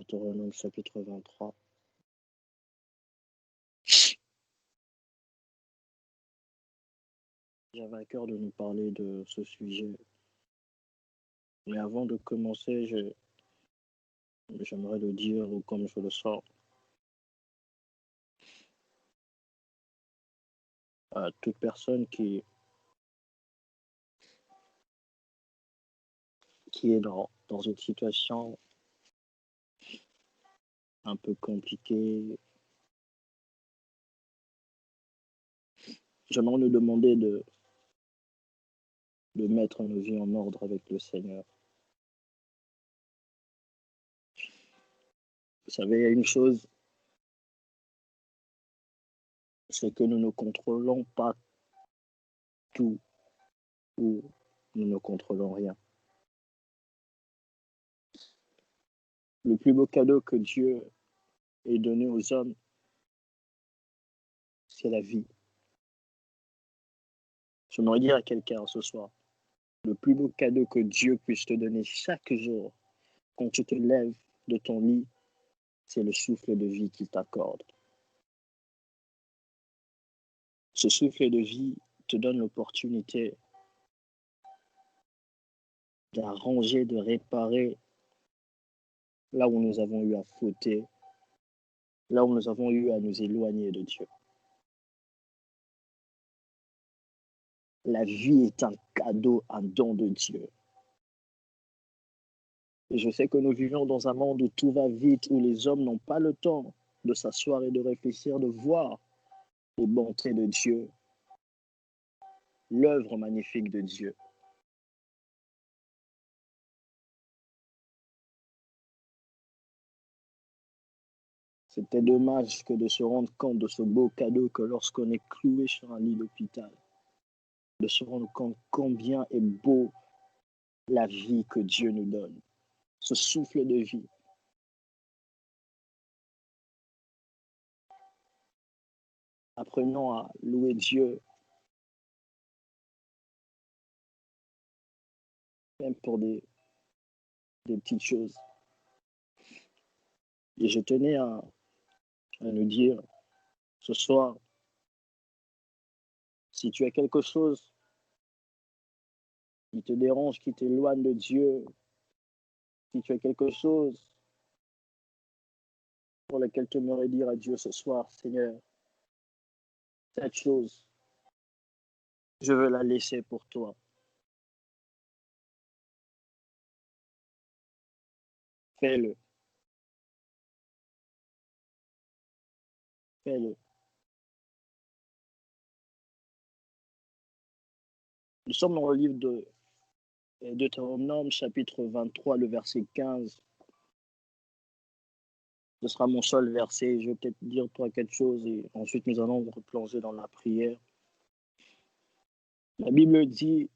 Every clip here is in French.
Deutéronome chapitre 23. J'avais à cœur de nous parler de ce sujet. Mais avant de commencer, j'aimerais le dire comme je le sens à toute personne qui est dans une situation un peu compliquée. J'aimerais nous demander de mettre nos vies en ordre avec le Seigneur. Vous savez, il y a une chose, c'est que nous ne contrôlons pas tout ou nous ne contrôlons rien. Le plus beau cadeau que Dieu ait donné aux hommes, c'est la vie. J'aimerais dire à quelqu'un ce soir, le plus beau cadeau que Dieu puisse te donner chaque jour, quand tu te lèves de ton lit, c'est le souffle de vie qu'il t'accorde. Ce souffle de vie te donne l'opportunité d'arranger, de réparer là où nous avons eu à fauter, là où nous avons eu à nous éloigner de Dieu. La vie est un cadeau, un don de Dieu. Et je sais que nous vivons dans un monde où tout va vite, où les hommes n'ont pas le temps de s'asseoir et de réfléchir, de voir les bontés de Dieu, l'œuvre magnifique de Dieu. C'était dommage que de se rendre compte de ce beau cadeau que lorsqu'on est cloué sur un lit d'hôpital, de se rendre compte combien est beau la vie que Dieu nous donne, ce souffle de vie. Apprenons à louer Dieu, même pour des petites choses. Et je tenais à nous dire ce soir, si tu as quelque chose qui te dérange, qui t'éloigne de Dieu, si tu as quelque chose pour lequel tu aimerais dire à Dieu ce soir, Seigneur, cette chose, je veux la laisser pour toi. Fais-le. Fais-le. Nous sommes dans le livre de Deutéronome, chapitre 23, le verset 15. Ce sera mon seul verset. Je vais peut-être dire toi quelque chose et ensuite nous allons replonger dans la prière. La Bible dit,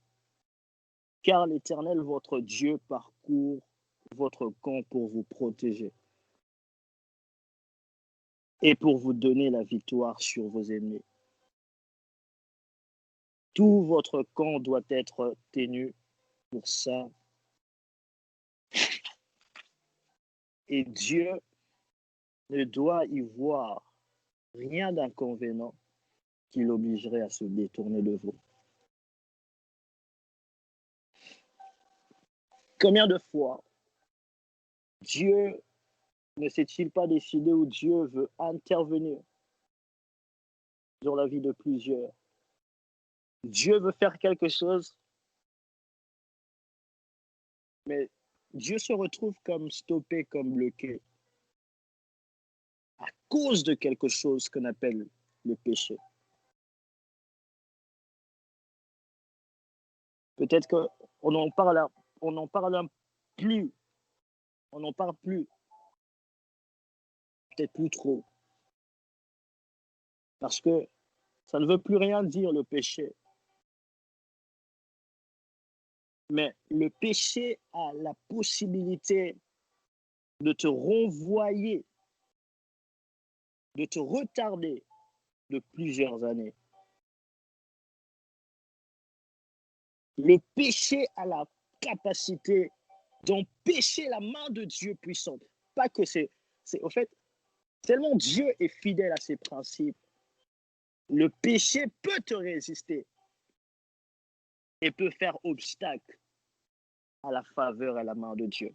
car l'Éternel, votre Dieu, parcourt votre camp pour vous protéger et pour vous donner la victoire sur vos ennemis. Tout votre camp doit être tenu pour ça. Et Dieu ne doit y voir rien d'inconvénient qui l'obligerait à se détourner de vous. Combien de fois Dieu ne s'est-il pas décidé où Dieu veut intervenir dans la vie de plusieurs? Dieu veut faire quelque chose, mais Dieu se retrouve comme stoppé, comme bloqué à cause de quelque chose qu'on appelle le péché. Peut-être qu'on n'en parle plus, on n'en parle plus, peut-être plus trop, parce que ça ne veut plus rien dire le péché. Mais le péché a la possibilité de te renvoyer, de te retarder de plusieurs années. Le péché a la capacité d'empêcher la main de Dieu puissante. pas que au fait, tellement Dieu est fidèle à ses principes, le péché peut te résister et peut faire obstacle à la faveur et à la main de Dieu.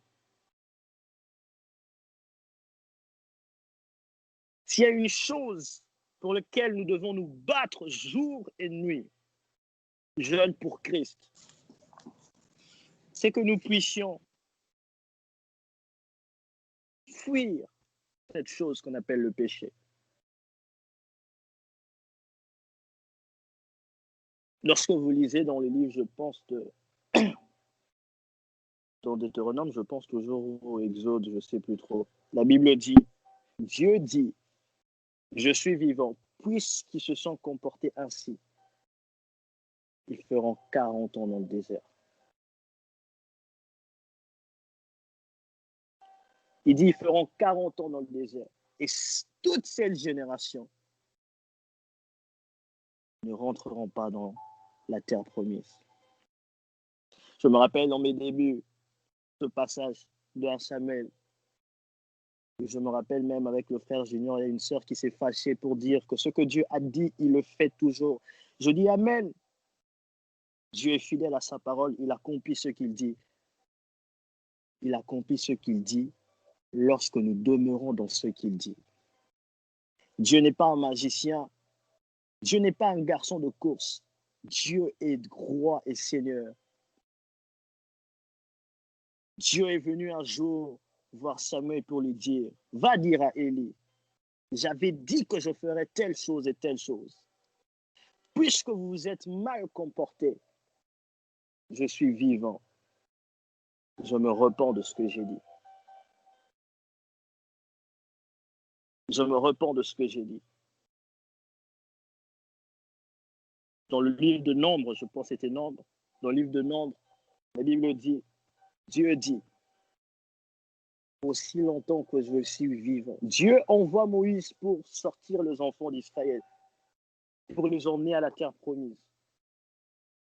S'il y a une chose pour laquelle nous devons nous battre jour et nuit, jeunes pour Christ, c'est que nous puissions fuir cette chose qu'on appelle le péché. Lorsque vous lisez dans les livres, je pense, dans Deutéronome, je pense toujours au Exode, je ne sais plus trop. La Bible dit, Dieu dit, je suis vivant, puisqu'ils se sont comportés ainsi, ils feront 40 ans dans le désert. Il dit, ils feront 40 ans dans le désert. Et toute cette génération ne rentreront pas dans la terre promise. Je me rappelle dans mes débuts, ce passage de 1 Samuel. Je me rappelle même avec le frère Junior, il y a une sœur qui s'est fâchée pour dire que ce que Dieu a dit, il le fait toujours. Je dis Amen. Dieu est fidèle à sa parole, il accomplit ce qu'il dit. Il accomplit ce qu'il dit lorsque nous demeurons dans ce qu'il dit. Dieu n'est pas un magicien. Dieu n'est pas un garçon de course. Dieu est roi et Seigneur. Dieu est venu un jour voir Samuel pour lui dire, va dire à Élie, j'avais dit que je ferais telle chose et telle chose. Puisque vous vous êtes mal comporté, je suis vivant. Je me repens de ce que j'ai dit. Je me repens de ce que j'ai dit. Dans le livre de Nombre, je pense que c'était Nombre, dans le livre de Nombre, la Bible dit, Dieu dit, aussi longtemps que je suis vivant. Dieu envoie Moïse pour sortir les enfants d'Israël, pour les emmener à la terre promise.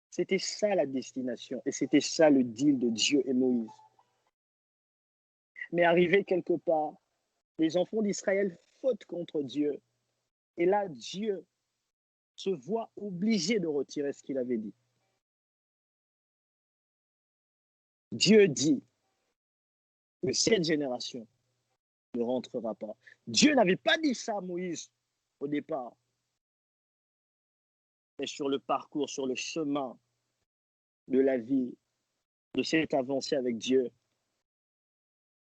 C'était ça la destination et c'était ça le deal de Dieu et Moïse. Mais arrivé quelque part, les enfants d'Israël fautent contre Dieu. Et là, Dieu se voit obligé de retirer ce qu'il avait dit. Dieu dit que cette génération ne rentrera pas. Dieu n'avait pas dit ça à Moïse au départ. Mais sur le parcours, sur le chemin de la vie, de cette avancée avec Dieu,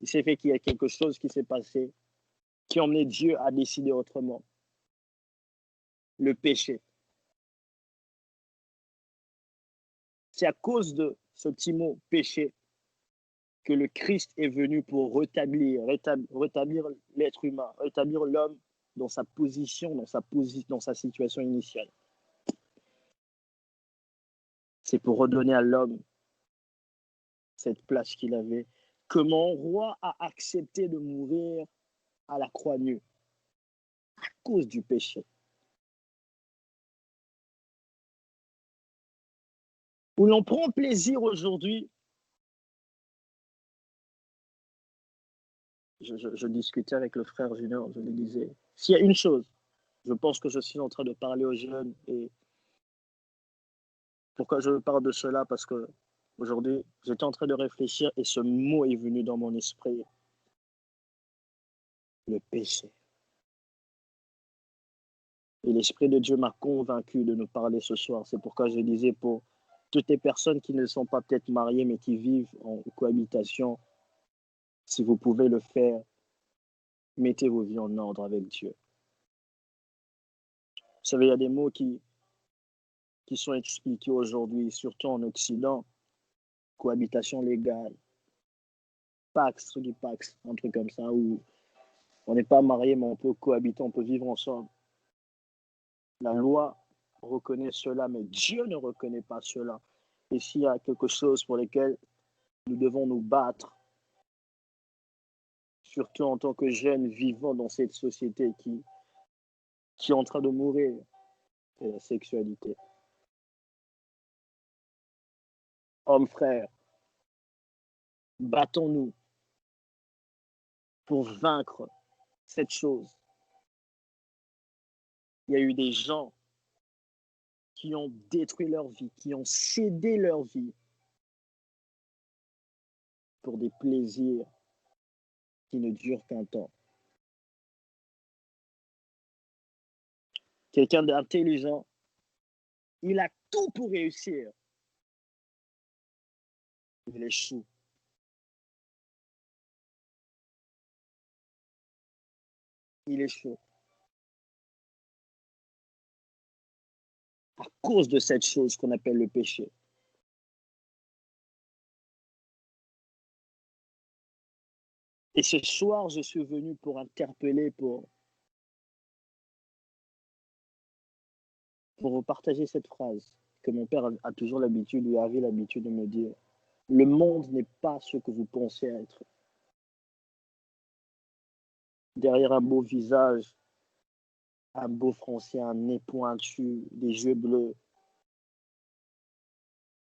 il s'est fait qu'il y a quelque chose qui s'est passé, qui a emmené Dieu à décider autrement. Le péché. C'est à cause de ce petit mot péché que le Christ est venu pour rétablir l'être humain, rétablir l'homme dans sa position, dans sa situation initiale. C'est pour redonner à l'homme cette place qu'il avait, que mon roi a accepté de mourir à la croix nue à cause du péché. Où l'on prend plaisir aujourd'hui. Je discutais avec le frère Junior, je lui disais, s'il y a une chose, je pense que je suis en train de parler aux jeunes. Et pourquoi je parle de cela? Parce que aujourd'hui, j'étais en train de réfléchir et ce mot est venu dans mon esprit. Le péché. Et l'Esprit de Dieu m'a convaincu de nous parler ce soir. C'est pourquoi je disais pour toutes les personnes qui ne sont pas peut-être mariées, mais qui vivent en cohabitation, si vous pouvez le faire, mettez vos vies en ordre avec Dieu. Vous savez, il y a des mots qui sont expliqués aujourd'hui, surtout en Occident. Cohabitation légale, Pax, Pax, un truc comme ça, où on n'est pas marié, mais on peut cohabiter, on peut vivre ensemble. La loi reconnaît cela, mais Dieu ne reconnaît pas cela. Et s'il y a quelque chose pour lequel nous devons nous battre, surtout en tant que jeunes vivant dans cette société qui est en train de mourir, c'est la sexualité. Hommes frères, battons-nous pour vaincre cette chose. Il y a eu des gens qui ont détruit leur vie, qui ont cédé leur vie pour des plaisirs qui ne durent qu'un temps. Quelqu'un d'intelligent, il a tout pour réussir. Il échoue. Il échoue. À cause de cette chose qu'on appelle le péché. Et ce soir, je suis venu pour interpeller, pour vous partager cette phrase que mon père a toujours l'habitude, ou avait l'habitude de me dire. Le monde n'est pas ce que vous pensez être. Derrière un beau visage, un beau français, un nez pointu, des yeux bleus,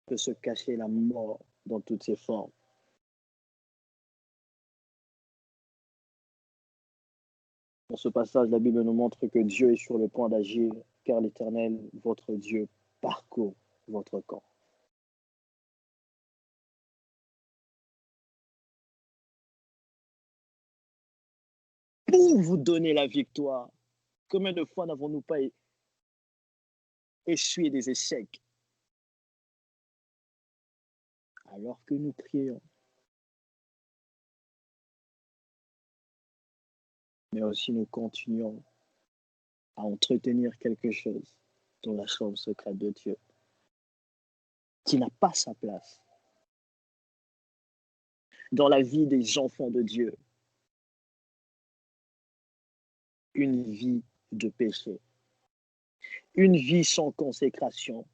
peut se cacher la mort dans toutes ses formes. Dans ce passage, la Bible nous montre que Dieu est sur le point d'agir, car l'Éternel, votre Dieu, parcourt votre camp. Pour vous donner la victoire, combien de fois n'avons-nous pas essuyé des échecs alors que nous prions? Mais aussi nous continuons à entretenir quelque chose dans la chambre secrète de Dieu, qui n'a pas sa place dans la vie des enfants de Dieu. Une vie de péché, une vie sans consécration,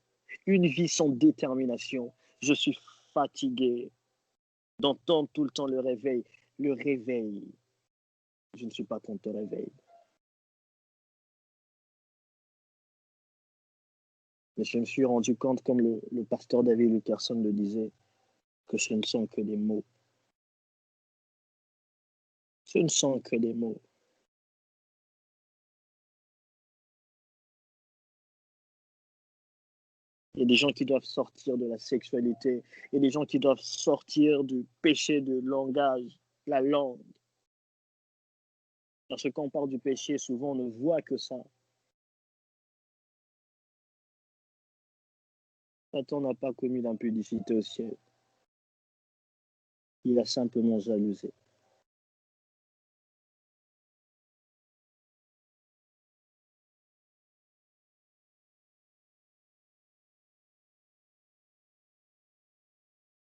une vie sans détermination. Je suis fatigué d'entendre tout le temps le réveil. Le réveil. Je ne suis pas contre le réveil. Mais je me suis rendu compte, comme le pasteur David Lutherson le disait, que ce ne sont que des mots. Ce ne sont que des mots. Il y a des gens qui doivent sortir de la sexualité. Il y a des gens qui doivent sortir du péché de langage, la langue. Parce que quand on parle du péché, souvent on ne voit que ça. Satan n'a pas commis d'impudicité au ciel. Il a simplement jalousé.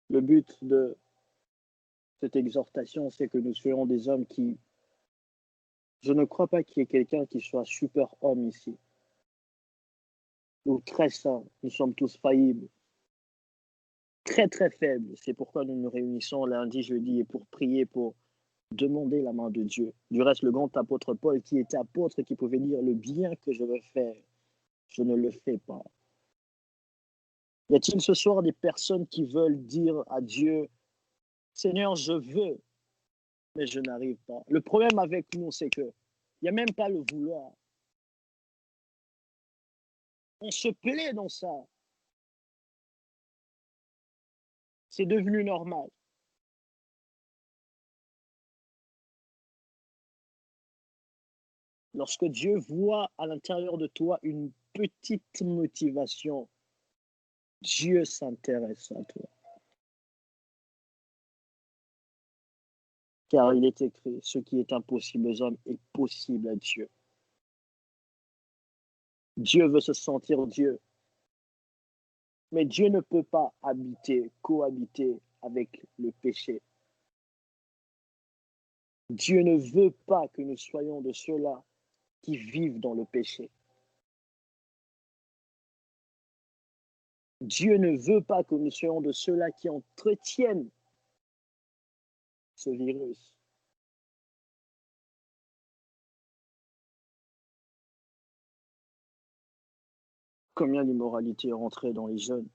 Le but de cette exhortation, c'est que nous soyons des hommes qui... Je ne crois pas qu'il y ait quelqu'un qui soit super homme ici. Ou très saint. Nous sommes tous faillibles. Très, très faibles. C'est pourquoi nous nous réunissons lundi, jeudi, et pour prier, pour demander la main de Dieu. Du reste, le grand apôtre Paul, qui était apôtre, qui pouvait dire le bien que je veux faire, je ne le fais pas. Y a-t-il ce soir des personnes qui veulent dire à Dieu, Seigneur, je veux, mais je n'arrive pas? Le problème avec nous, c'est que il n'y a même pas le vouloir. On se plaît dans ça. C'est devenu normal. Lorsque Dieu voit à l'intérieur de toi une petite motivation, Dieu s'intéresse à toi. Car il est écrit, ce qui est impossible aux hommes est possible à Dieu. Dieu veut se sentir Dieu. Mais Dieu ne peut pas cohabiter avec le péché. Dieu ne veut pas que nous soyons de ceux-là qui vivent dans le péché. Dieu ne veut pas que nous soyons de ceux-là qui entretiennent ce virus. Combien d'immoralité est rentrée dans les jeunes?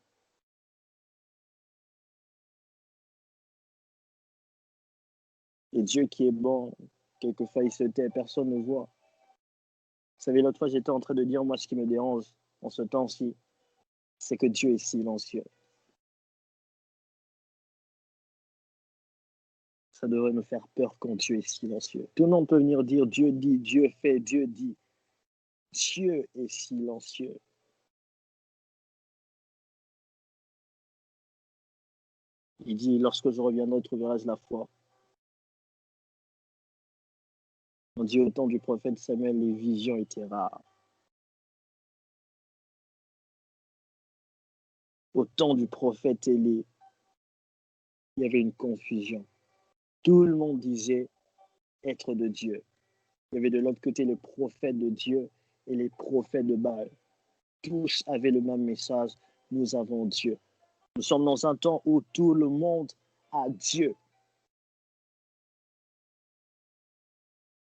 Et Dieu qui est bon, quelquefois il se tait, personne ne voit. Vous savez, l'autre fois, j'étais en train de dire, moi, ce qui me dérange en ce temps-ci, c'est que Dieu est silencieux. Ça devrait nous faire peur quand Dieu est silencieux. Tout le monde peut venir dire Dieu dit, Dieu fait, Dieu dit. Dieu est silencieux. Il dit, lorsque je reviendrai, trouverai-je la foi. On dit au temps du prophète Samuel, les visions étaient rares. Au temps du prophète Élie, il y avait une confusion. Tout le monde disait être de Dieu. Il y avait de l'autre côté les prophètes de Dieu et les prophètes de Baal. Tous avaient le même message, nous avons Dieu. Nous sommes dans un temps où tout le monde a Dieu.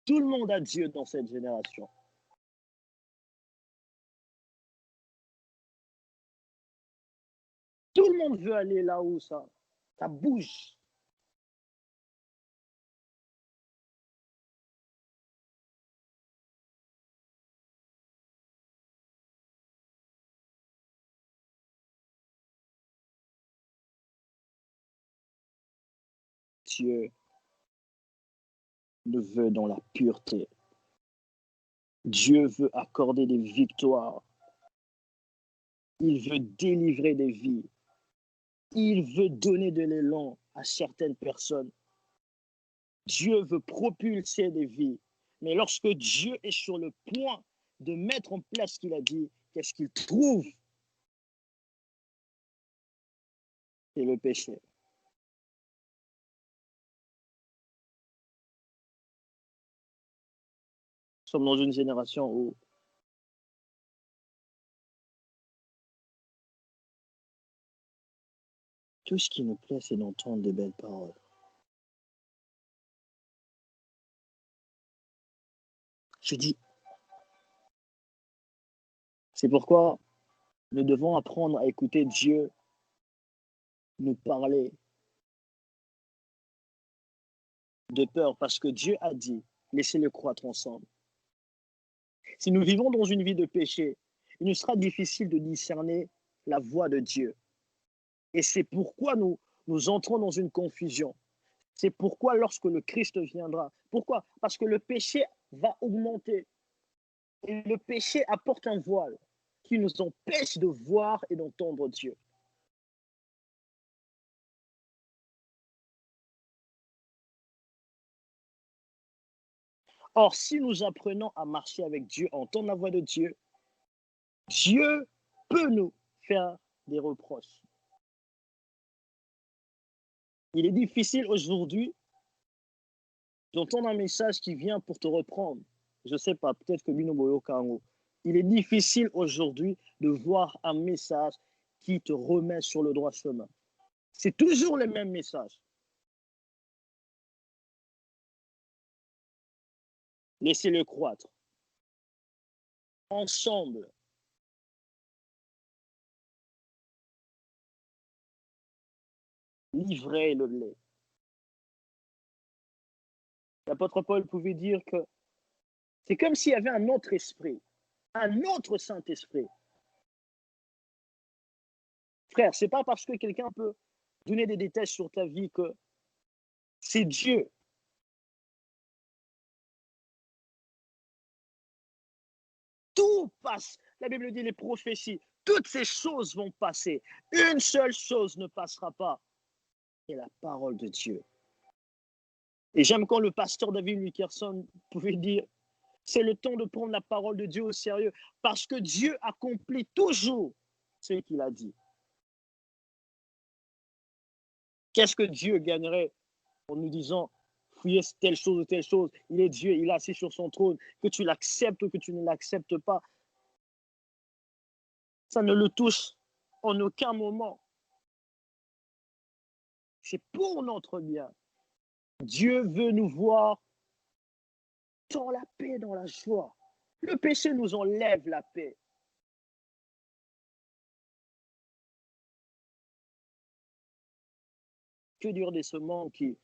Tout le monde a Dieu dans cette génération. Tout le monde veut aller là où ça bouge. Dieu le veut dans la pureté. Dieu veut accorder des victoires. Il veut délivrer des vies. Il veut donner de l'élan à certaines personnes. Dieu veut propulser des vies. Mais lorsque Dieu est sur le point de mettre en place ce qu'il a dit, qu'est-ce qu'il trouve? C'est le péché. Nous sommes dans une génération où tout ce qui nous plaît, c'est d'entendre des belles paroles. Je dis, c'est pourquoi nous devons apprendre à écouter Dieu nous parler de peur, parce que Dieu a dit, laissez-les croître ensemble. Si nous vivons dans une vie de péché, il nous sera difficile de discerner la voix de Dieu. Et c'est pourquoi nous entrons dans une confusion. C'est pourquoi lorsque le Christ viendra, pourquoi? Parce que le péché va augmenter. Et le péché apporte un voile qui nous empêche de voir et d'entendre Dieu. Or, si nous apprenons à marcher avec Dieu, entendre la voix de Dieu, Dieu peut nous faire des reproches. Il est difficile aujourd'hui d'entendre un message qui vient pour te reprendre. Je ne sais pas, peut-être que Bino Boyo Kango. Il est difficile aujourd'hui de voir un message qui te remet sur le droit chemin. C'est toujours le même message. Laissez-le croître. Ensemble. Livrez le lait. L'apôtre Paul pouvait dire que c'est comme s'il y avait un autre esprit, un autre Saint-Esprit. Frère, c'est pas parce que quelqu'un peut donner des détails sur ta vie que c'est Dieu. Tout passe. La Bible dit les prophéties. Toutes ces choses vont passer. Une seule chose ne passera pas. C'est la parole de Dieu. Et j'aime quand le pasteur David Wilkerson pouvait dire, c'est le temps de prendre la parole de Dieu au sérieux, parce que Dieu accomplit toujours ce qu'il a dit. Qu'est-ce que Dieu gagnerait en nous disant, fouillez telle chose ou telle chose, il est Dieu, il est assis sur son trône, que tu l'acceptes ou que tu ne l'acceptes pas, ça ne le touche en aucun moment. C'est pour notre bien. Dieu veut nous voir dans la paix, dans la joie. Le péché nous enlève la paix. Que dire de ce monde qui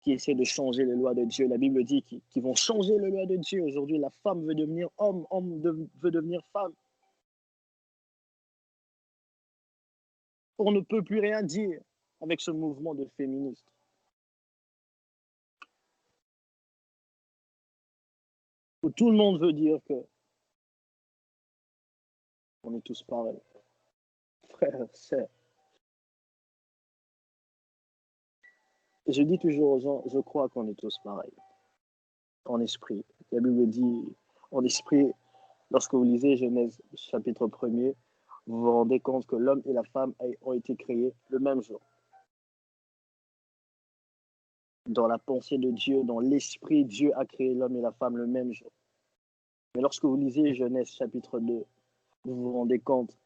qui essaient de changer les lois de Dieu. La Bible dit qu'ils vont changer les lois de Dieu. Aujourd'hui, la femme veut devenir homme, veut devenir femme. On ne peut plus rien dire avec ce mouvement de féministes. Où tout le monde veut dire que on est tous pareils. Frères, sœurs. Je dis toujours aux gens, je crois qu'on est tous pareils. En esprit. La Bible dit, en esprit, lorsque vous lisez Genèse chapitre 1er, vous vous rendez compte que l'homme et la femme ont été créés le même jour. Dans la pensée de Dieu, dans l'esprit, Dieu a créé l'homme et la femme le même jour. Mais lorsque vous lisez Genèse chapitre 2, vous vous rendez compte,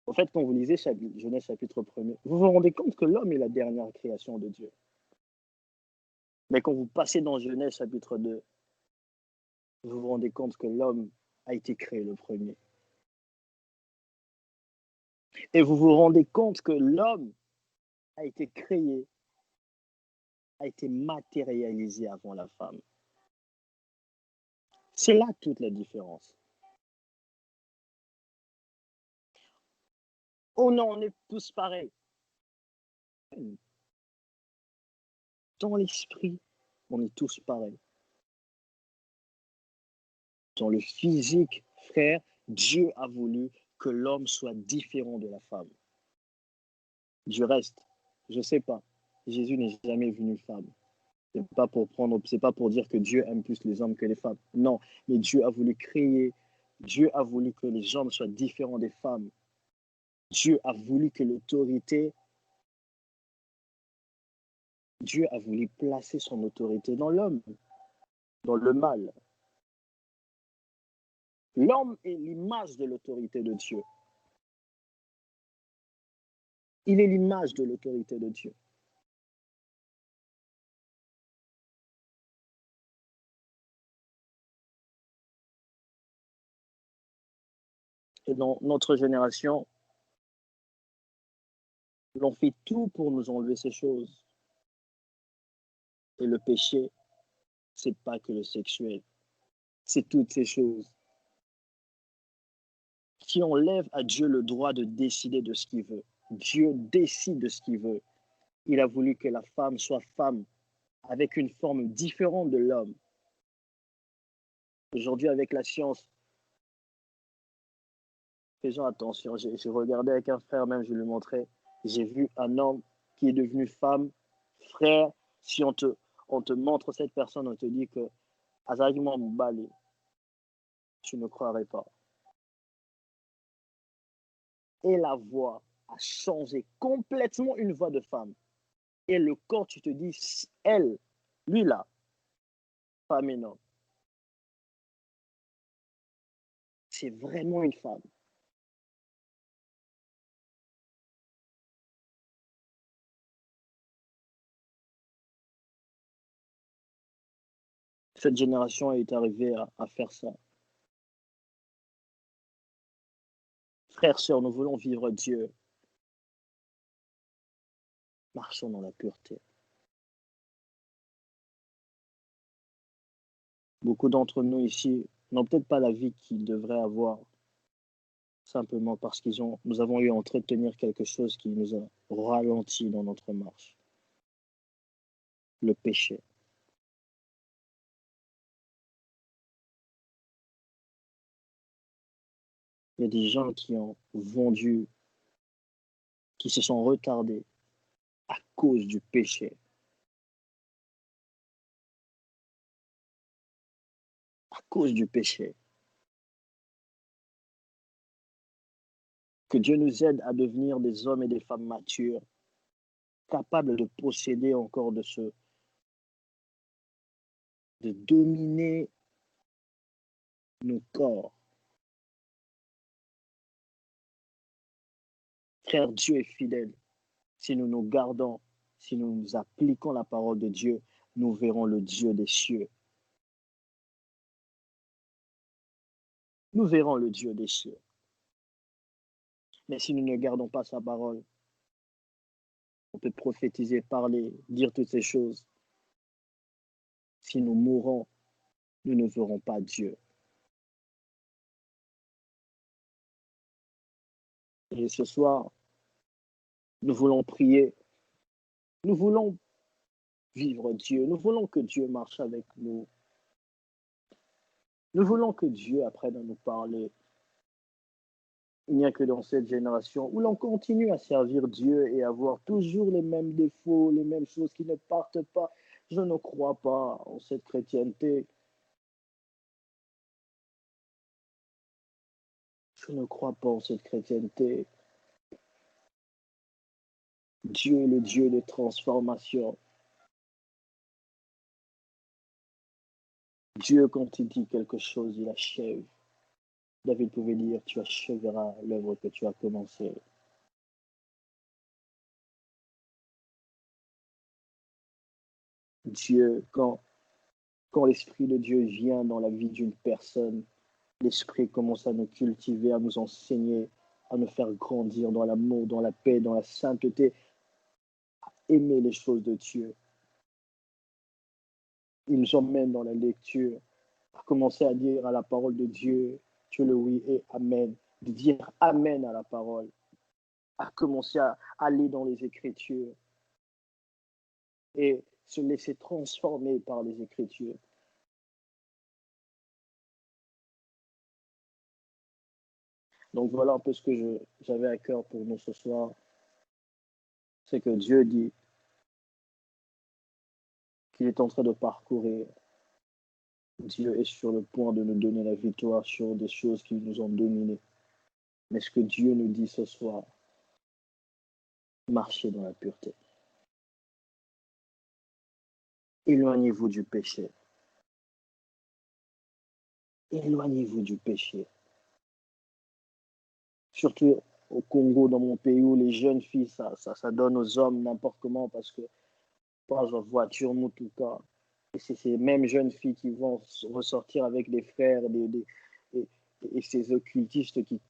en fait, quand vous lisez Genèse chapitre 1er, vous vous rendez compte que l'homme est la dernière création de Dieu. Mais quand vous passez dans Genèse chapitre 2, vous vous rendez compte que l'homme a été créé le premier. Et vous vous rendez compte que l'homme a été créé, a été matérialisé avant la femme. C'est là toute la différence. Oh non, on est tous pareils. Dans l'esprit, on est tous pareils. Dans le physique, frère, Dieu a voulu que l'homme soit différent de la femme. Du reste, je ne sais pas. Jésus n'est jamais venu femme. C'est pas pour dire que Dieu aime plus les hommes que les femmes. Non, mais Dieu a voulu créer, Dieu a voulu que les hommes soient différents des femmes. Dieu a voulu que l'autorité, Dieu a voulu placer son autorité dans l'homme, dans le mâle. L'homme est l'image de l'autorité de Dieu. Il est l'image de l'autorité de Dieu. Et dans notre génération, l'on fait tout pour nous enlever ces choses. Et le péché, c'est pas que le sexuel, c'est toutes ces choses qui enlèvent à Dieu le droit de décider de ce qu'il veut. Dieu décide de ce qu'il veut. Il a voulu que la femme soit femme avec une forme différente de l'homme. Aujourd'hui, avec la science, faisons attention. J'ai regardé avec un frère, même je lui montrais, j'ai vu un homme qui est devenu femme. Frère, si on te montre cette personne, on te dit que Azarigman Mbali, tu ne croirais pas. Et la voix a changé complètement, une voix de femme. Et le corps, tu te dis, elle, lui là, femme et homme. C'est vraiment une femme. Cette génération est arrivée à faire ça. Frères, sœurs, nous voulons vivre Dieu. Marchons dans la pureté. Beaucoup d'entre nous ici n'ont peut-être pas la vie qu'ils devraient avoir, simplement parce nous avons eu à entretenir quelque chose qui nous a ralenti dans notre marche. Le péché. Il y a des gens qui ont vendu, qui se sont retardés à cause du péché. À cause du péché. Que Dieu nous aide à devenir des hommes et des femmes matures, capables de posséder encore de dominer nos corps. Frère, Dieu est fidèle. Si nous nous gardons, si nous nous appliquons la parole de Dieu, nous verrons le Dieu des cieux. Nous verrons le Dieu des cieux. Mais si nous ne gardons pas sa parole, on peut prophétiser, parler, dire toutes ces choses. si nous mourons, nous ne verrons pas Dieu. Et ce soir, nous voulons prier, nous voulons vivre Dieu, nous voulons que Dieu marche avec nous. Nous voulons que Dieu apprenne à nous parler. Il n'y a que dans cette génération où l'on continue à servir Dieu et à voir toujours les mêmes défauts, les mêmes choses qui ne partent pas. Je ne crois pas en cette chrétienté. Je ne crois pas en cette chrétienté. Dieu est le Dieu de transformation. Dieu, quand il dit quelque chose, il achève. David pouvait dire, tu achèveras l'œuvre que tu as commencée. Dieu, quand l'Esprit de Dieu vient dans la vie d'une personne, l'Esprit commence à nous cultiver, à nous enseigner, à nous faire grandir dans l'amour, dans la paix, dans la sainteté, à aimer les choses de Dieu. Il nous emmène dans la lecture, à commencer à dire à la parole de Dieu, Dieu le oui et Amen, de dire Amen à la parole, à commencer à aller dans les Écritures et se laisser transformer par les Écritures. Donc voilà un peu ce que j'avais à cœur pour nous ce soir. C'est que Dieu dit qu'il est en train de parcourir. Dieu est sur le point de nous donner la victoire sur des choses qui nous ont dominés. Mais ce que Dieu nous dit ce soir, marchez dans la pureté. Éloignez-vous du péché. Éloignez-vous du péché. Surtout au Congo, dans mon pays, où les jeunes filles, ça donne aux hommes n'importe comment parce que pas en voiture, en tout cas. Et c'est ces mêmes jeunes filles qui vont ressortir avec des frères et ces occultistes qui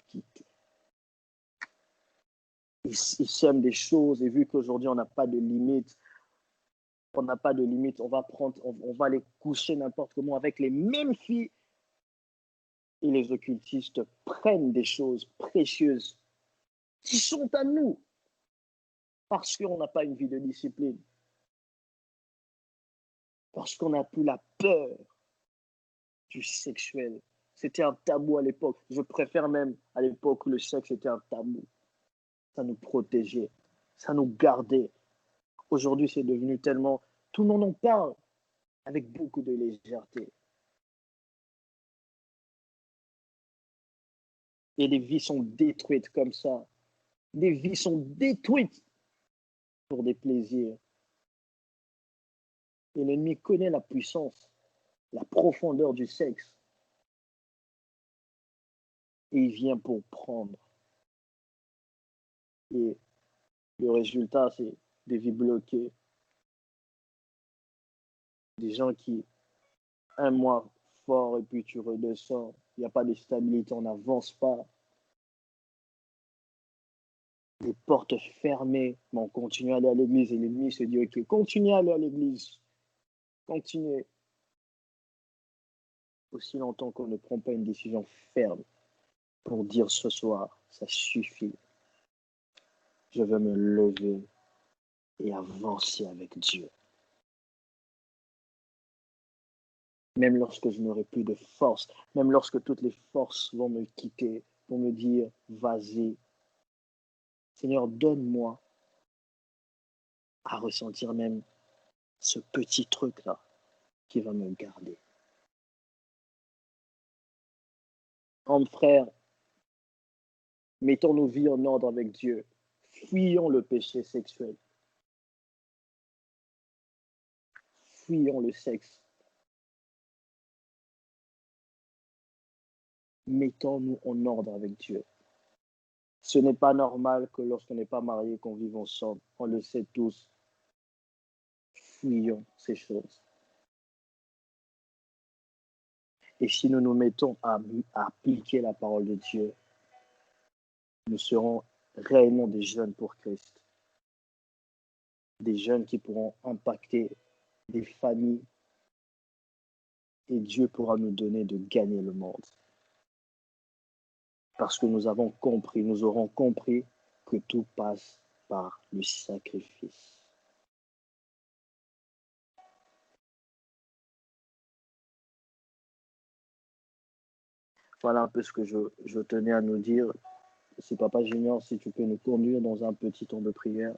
ils sèment des choses. Et vu qu'aujourd'hui, on n'a pas de limite, on va les coucher n'importe comment avec les mêmes filles. Et les occultistes prennent des choses précieuses qui sont à nous parce qu'on n'a pas une vie de discipline, parce qu'on n'a plus la peur du sexuel. C'était un tabou à l'époque. Je préfère même à l'époque où le sexe était un tabou. Ça nous protégeait, ça nous gardait. Aujourd'hui, c'est devenu tellement... Tout le monde en parle avec beaucoup de légèreté. Et des vies sont détruites comme ça. Des vies sont détruites pour des plaisirs. Et l'ennemi connaît la puissance, la profondeur du sexe. Et il vient pour prendre. Et le résultat, c'est des vies bloquées. Des gens qui, un mois fort et puis tu redescends. Il n'y a pas de stabilité, on n'avance pas. Des portes fermées, mais on continue à aller à l'église et l'ennemi se dit, ok, continuez à aller à l'église. Continuez. Aussi longtemps qu'on ne prend pas une décision ferme pour dire ce soir, ça suffit. Je veux me lever et avancer avec Dieu. Même lorsque je n'aurai plus de force, même lorsque toutes les forces vont me quitter, pour me dire, vas-y. Seigneur, donne-moi à ressentir même ce petit truc-là qui va me garder. Hommes, frères, mettons nos vies en ordre avec Dieu. Fuyons le péché sexuel. Fuyons le sexe. Mettons-nous en ordre avec Dieu. Ce n'est pas normal que lorsqu'on n'est pas marié, qu'on vive ensemble. On le sait tous. Fuyons ces choses. Et si nous nous mettons à appliquer la parole de Dieu, nous serons réellement des jeunes pour Christ. Des jeunes qui pourront impacter des familles, et Dieu pourra nous donner de gagner le monde. Parce que nous aurons compris que tout passe par le sacrifice. Voilà un peu ce que je tenais à nous dire. C'est Papa Junior, si tu peux nous conduire dans un petit temps de prière.